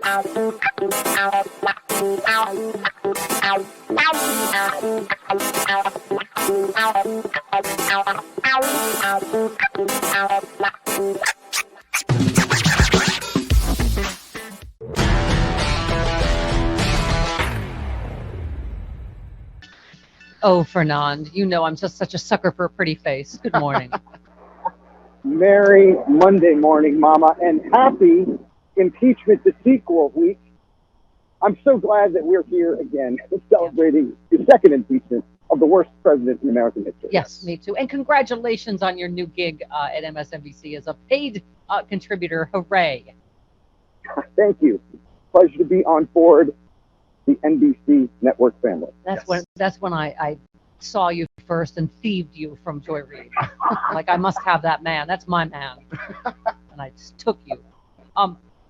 Oh, Fernand, you know I'm just such a sucker for a pretty face. Good morning. Merry Monday morning, Mama, and happy Impeachment the Sequel week. I'm so glad that we're here again celebrating the second impeachment of the worst president in American history. Yes, me too. And congratulations on your new gig at MSNBC as a paid contributor. Hooray. Thank you. Pleasure to be on board the NBC network family. That's when I saw you first and thieved you from Joy Reid. Like, I must have that man. That's my man. And I just took you.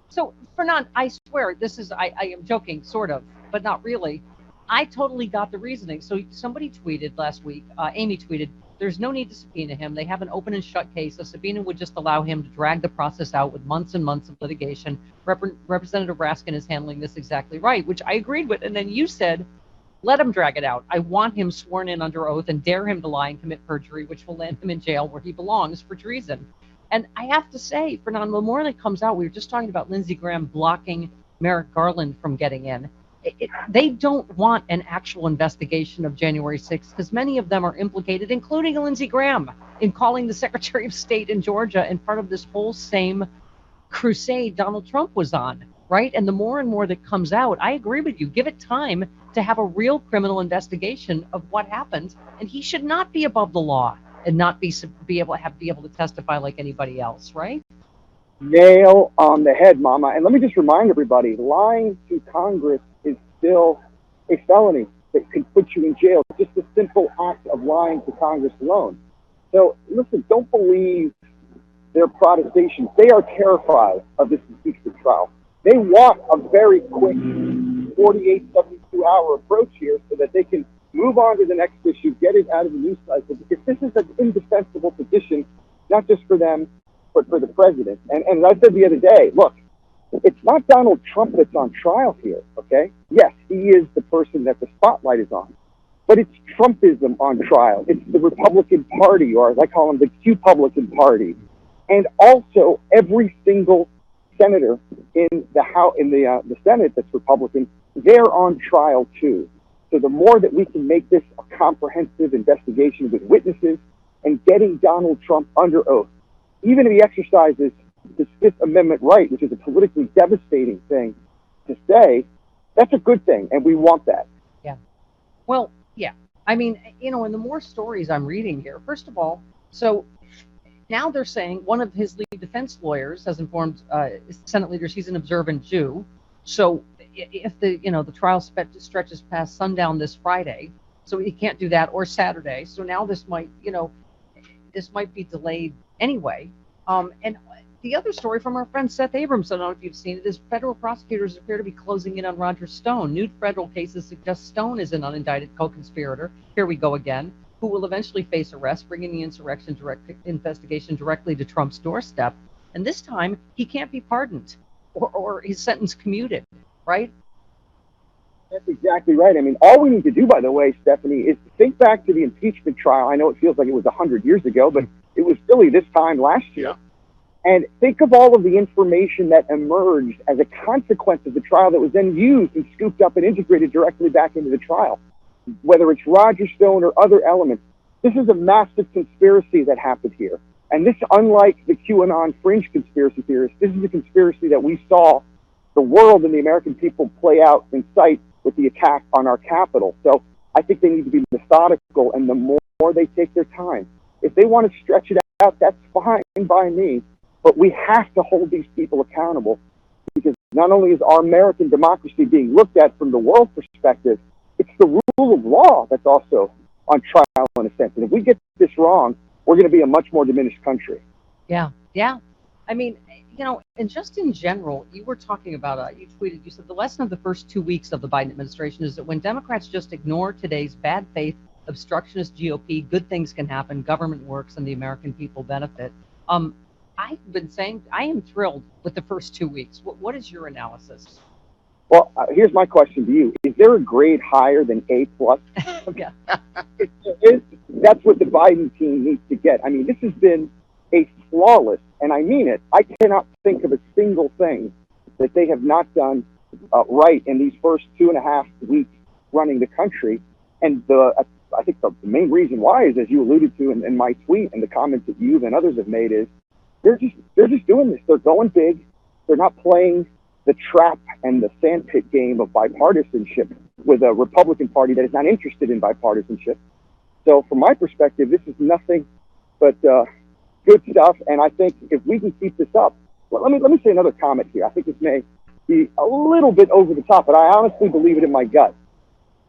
So, Fernand, I swear, I am joking, sort of, but not really. I totally got the reasoning. So somebody tweeted last week, Amy tweeted, there's no need to subpoena him. They have an open and shut case. A subpoena would just allow him to drag the process out with months and months of litigation. Representative Raskin is handling this exactly right, which I agreed with. And then you said, let him drag it out. I want him sworn in under oath and dare him to lie and commit perjury, which will land him in jail where he belongs for treason. And I have to say, Fernand, the more that comes out, we were just talking about Lindsey Graham blocking Merrick Garland from getting in. They don't want an actual investigation of January 6th because many of them are implicated, including Lindsey Graham, in calling the Secretary of State in Georgia and part of this whole same crusade Donald Trump was on, right? And the more and more that comes out, I agree with you. Give it time to have a real criminal investigation of what happened, and he should not be above the law and not be able to testify like anybody else, right? Nail on the head, Mama. And let me just remind everybody, lying to Congress is still a felony that could put you in jail. Just a simple act of lying to Congress alone. So listen, don't believe their protestations. They are terrified of this impeachment trial. They want a very quick 48, 72-hour approach here so that they can move on to the next issue, get it out of the news cycle, because this is an indefensible position, not just for them, but for the president. And as I said the other day, look, it's not Donald Trump that's on trial here, okay? Yes, he is the person that the spotlight is on, but it's Trumpism on trial. It's the Republican Party, or as I call them, the Q-Publican Party, and also every single senator in the House, in the Senate that's Republican, they're on trial too. So the more that we can make this a comprehensive investigation with witnesses and getting Donald Trump under oath, even if he exercises his Fifth Amendment right, which is a politically devastating thing to say, that's a good thing, and we want that. Yeah. Well, yeah. I mean, and the more stories I'm reading here, first of all, so now they're saying one of his lead defense lawyers has informed Senate leaders he's an observant Jew. So if the trial stretches past sundown this Friday, so he can't do that, or Saturday. So now this might be delayed anyway. And the other story from our friend Seth Abrams, I don't know if you've seen it, is federal prosecutors appear to be closing in on Roger Stone. New federal cases suggest Stone is an unindicted co-conspirator. Here we go again, who will eventually face arrest, bringing the insurrection investigation directly to Trump's doorstep. And this time, he can't be pardoned or his sentence commuted, right? That's exactly right. I mean, all we need to do, by the way, Stephanie, is think back to the impeachment trial. I know it feels like it was 100 years ago, but it was really this time last year. Yeah. And think of all of the information that emerged as a consequence of the trial that was then used and scooped up and integrated directly back into the trial, whether it's Roger Stone or other elements. This is a massive conspiracy that happened here. And this, unlike the QAnon fringe conspiracy theorists, this is a conspiracy that we saw the world and the American people play out in sight with the attack on our Capitol. So I think they need to be methodical, and the more they take their time. If they want to stretch it out, that's fine by me. But we have to hold these people accountable, because not only is our American democracy being looked at from the world perspective, it's the rule of law that's also on trial in a sense. And if we get this wrong, we're going to be a much more diminished country. Yeah. I mean, and just in general, you were talking about, you tweeted, you said the lesson of the first 2 weeks of the Biden administration is that when Democrats just ignore today's bad faith, obstructionist GOP, good things can happen, government works, and the American people benefit. I've been saying I am thrilled with the first 2 weeks. What is your analysis? Well, here's my question to you: is there a grade higher than A plus? Yeah. That's what the Biden team needs to get. I mean, this has been a flawless, and I mean it. I cannot think of a single thing that they have not done right in these first 2.5 weeks running the country. And I think the main reason why is, as you alluded to in my tweet and the comments that you and others have made, is they're just doing this. They're going big. They're not playing the trap and the sandpit game of bipartisanship with a Republican Party that is not interested in bipartisanship. So from my perspective, this is nothing but good stuff. And I think if we can keep this up, well, let me say another comment here. I think this may be a little bit over the top, but I honestly believe it in my gut.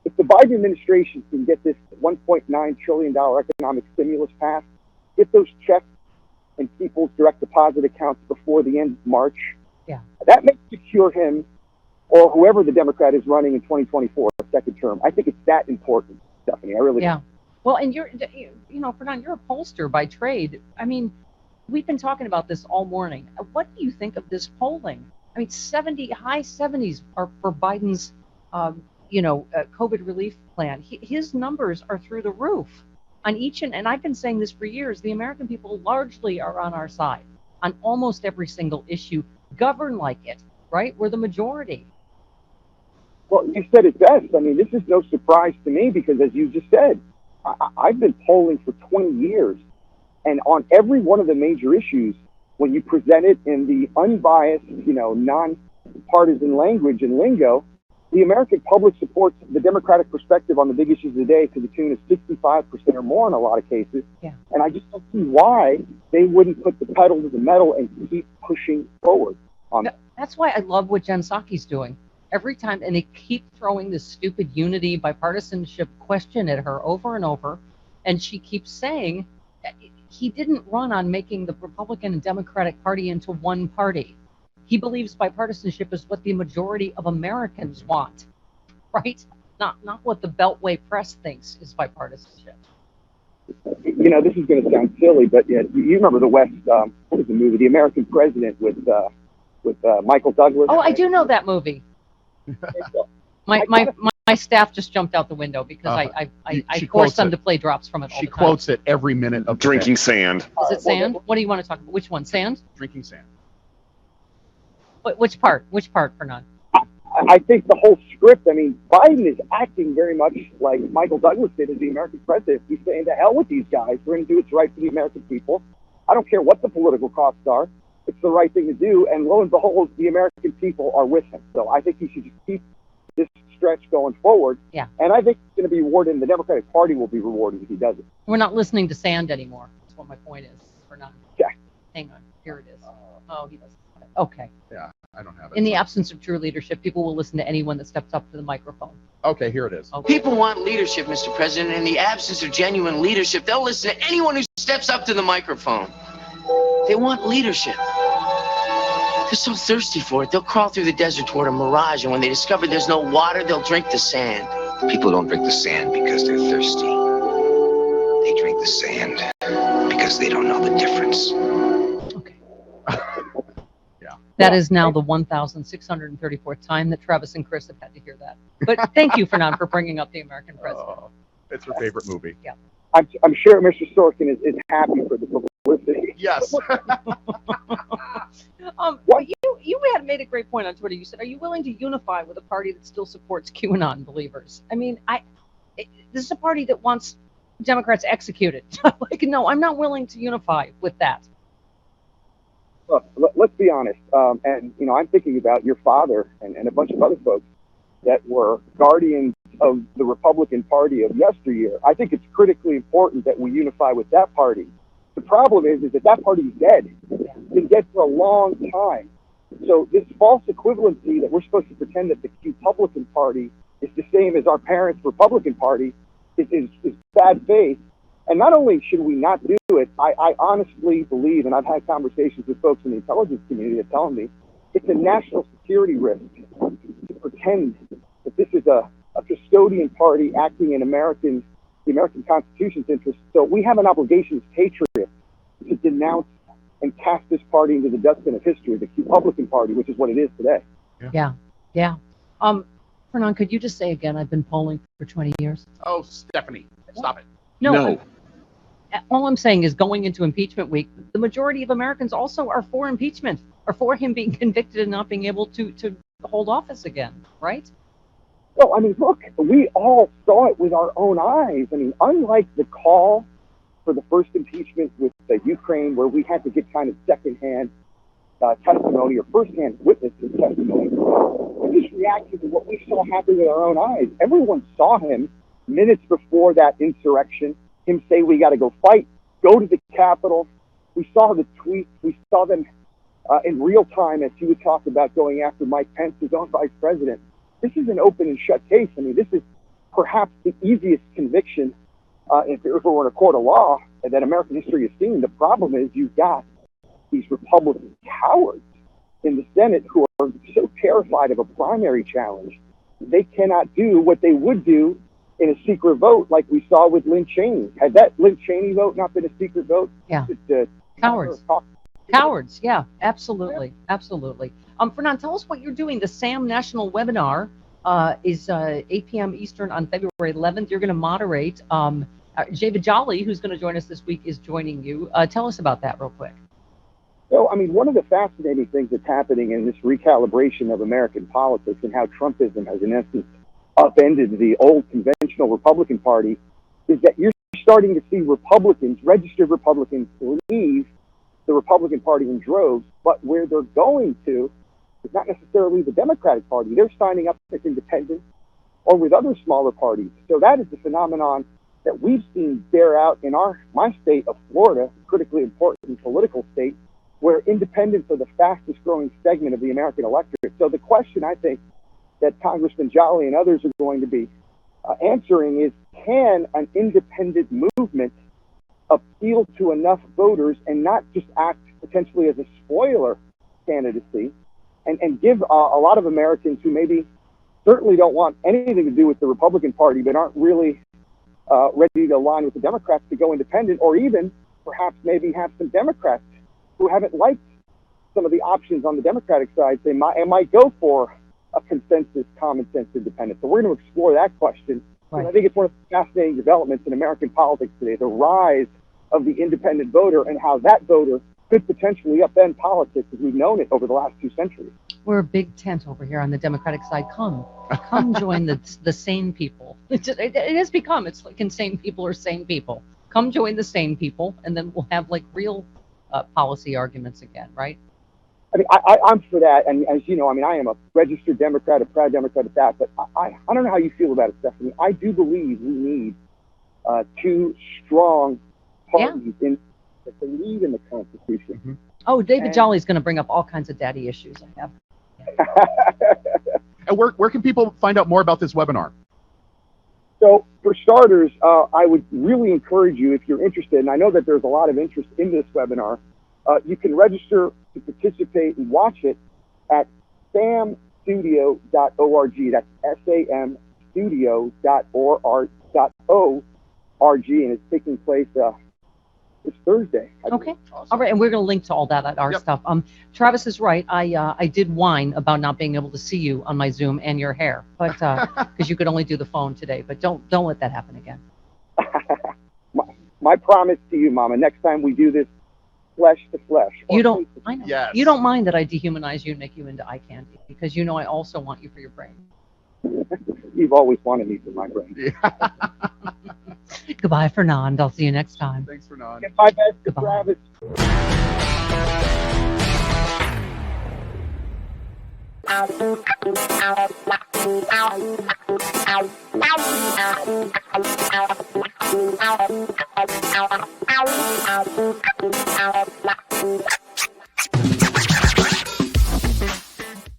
If the Biden administration can get this $1.9 trillion economic stimulus passed, get those checks in people's direct deposit accounts before the end of March, Yeah. that may secure him or whoever the Democrat is running in 2024, second term. I think it's that important, Stephanie. I really Yeah. Well, and Fernand, you're a pollster by trade. I mean, we've been talking about this all morning. What do you think of this polling? I mean, high 70s are for Biden's, COVID relief plan. His numbers are through the roof on each, and I've been saying this for years. The American people largely are on our side on almost every single issue. Govern like it, right? We're the majority. Well, you said it best. I mean, this is no surprise to me because, as you just said, I've been polling for 20 years. And on every one of the major issues, when you present it in the unbiased, non-partisan language and lingo, the American public supports the Democratic perspective on the big issues of the day to the tune of 65% or more in a lot of cases. Yeah. And I just don't see why they wouldn't put the pedal to the metal and keep pushing forward on that. That's why I love what Jen Psaki's doing. Every time, and they keep throwing this stupid unity, bipartisanship question at her over and over, and she keeps saying he didn't run on making the Republican and Democratic Party into one party. He believes bipartisanship is what the majority of Americans want, right? Not what the Beltway press thinks is bipartisanship. This is going to sound silly, but you remember the West, what was the movie, The American President with Michael Douglas? Oh, I do know that movie. My staff just jumped out the window because I forced them to play drops from it all the time. She quotes it every minute of Drinking sand. Is it sand? What do you want to talk about? Which one? Sand? Drinking sand. Which part? Which part, Fernand? I think the whole script, I mean, Biden is acting very much like Michael Douglas did as the American president. He's saying, to hell with these guys. We're going to do what's right for the American people. I don't care what the political costs are. It's the right thing to do. And lo and behold, the American people are with him. So I think he should just keep this stretch going forward. Yeah. And I think he's going to be rewarded, and the Democratic Party will be rewarded if he does it. We're not listening to sand anymore. That's what my point is. Fernand. Yeah. Hang on. Here it is. Oh, he doesn't. Okay. Yeah, I don't have it. In the absence of true leadership, people will listen to anyone that steps up to the microphone. Okay, here it is. Okay. People want leadership, Mr. President. In the absence of genuine leadership, they'll listen to anyone who steps up to the microphone. They want leadership. They're so thirsty for it, they'll crawl through the desert toward a mirage, and when they discover there's no water, they'll drink the sand. People don't drink the sand because they're thirsty. They drink the sand because they don't know the difference. Okay. Yeah. That is now the 1,634th time that Travis and Chris have had to hear that. But thank you, Fernand, for bringing up the American president. It's her favorite movie. Yeah. I'm sure Mr. Sorkin is happy for the publicity. Yes. You had made a great point on Twitter. You said, "Are you willing to unify with a party that still supports QAnon believers?" I mean, this is a party that wants Democrats executed. Like, no, I'm not willing to unify with that. Look, let's be honest. And I'm thinking about your father and a bunch of other folks that were guardians of the Republican Party of yesteryear. I think it's critically important that we unify with that party. The problem is that party is dead. It's been dead for a long time. So this false equivalency that we're supposed to pretend that the Republican Party is the same as our parents' Republican Party is bad faith. And not only should we not do it, I honestly believe, and I've had conversations with folks in the intelligence community that tell me, it's a national security risk to pretend that this is a custodian party acting in the American Constitution's interest. So we have an obligation as patriots to denounce and cast this party into the dustbin of history, the Republican Party, which is what it is today. Yeah. Fernand, could you just say again, I've been polling for 20 years? Oh, Stephanie, stop it. No. All I'm saying is going into impeachment week, the majority of Americans also are for impeachment, are for him being convicted and not being able to hold office again, right? Well, I mean, look, we all saw it with our own eyes. I mean, unlike the call for the first impeachment with Ukraine, where we had to get kind of secondhand testimony or firsthand witnesses testimony, we just reacted to what we saw happen with our own eyes. Everyone saw him minutes before that insurrection, him say, we got to go fight, go to the Capitol. We saw the tweets. We saw them in real time as he would talk about going after Mike Pence, his own vice president. This is an open and shut case. I mean, this is perhaps the easiest conviction if it were in a court of law that American history has seen. The problem is you've got these Republican cowards in the Senate who are so terrified of a primary challenge, they cannot do what they would do in a secret vote like we saw with Lynn Cheney. Had that Lynn Cheney vote not been a secret vote? Yeah. Cowards, yeah, absolutely. Fernand, tell us what you're doing. The SAM National Webinar is 8 p.m. Eastern on February 11th. You're going to moderate. Jay Vijali, who's going to join us this week, is joining you. Tell us about that real quick. So, I mean, one of the fascinating things that's happening in this recalibration of American politics and how Trumpism has, in essence, upended the old conventional Republican Party is that you're starting to see Republicans, registered Republicans, leave the Republican Party in droves, but where they're going to is not necessarily the Democratic Party. They're signing up as independents or with other smaller parties. So that is the phenomenon that we've seen bear out in my state of Florida, critically important political state, where independents are the fastest growing segment of the American electorate. So the question, I think, that Congressman Jolly and others are going to be answering is, can an independent movement appeal to enough voters and not just act potentially as a spoiler candidacy and give a lot of Americans who maybe certainly don't want anything to do with the Republican Party but aren't really ready to align with the Democrats to go independent, or even perhaps maybe have some Democrats who haven't liked some of the options on the Democratic side say, might go for a consensus, common sense independence. So we're going to explore that question. Right. And I think it's one of the fascinating developments in American politics today, the rise of the independent voter and how that voter could potentially upend politics as we've known it over the last 2 centuries. We're a big tent over here on the Democratic side. Come join the sane people. It has become, it's like insane people are sane people. Come join the sane people, and then we'll have like real policy arguments again, right? I mean, I'm for that, and as you know, I mean, I am a registered Democrat, a proud Democrat at that, but I don't know how you feel about it, Stephanie. I do believe we need two strong parties that believe in the Constitution. Mm-hmm. Oh, David Jolly's going to bring up all kinds of daddy issues I have. And where can people find out more about this webinar? So, for starters, I would really encourage you, if you're interested, and I know that there's a lot of interest in this webinar, you can register to participate and watch it at samstudio.org. That's samstudio.org, and it's taking place this Thursday. Okay. Awesome. All right, and we're going to link to all that at our stuff. Travis is right. I did whine about not being able to see you on my Zoom and your hair, but because you could only do the phone today. But don't let that happen again. My promise to you, Mama, next time we do this, flesh to flesh. You don't. I know. Yes. You don't mind that I dehumanize you and make you into eye candy, because you know I also want you for your brain. You've always wanted me for my brain. Yeah. Goodbye, Fernand. I'll see you next time. Thanks, Fernand. Get my best to Goodbye. Travis.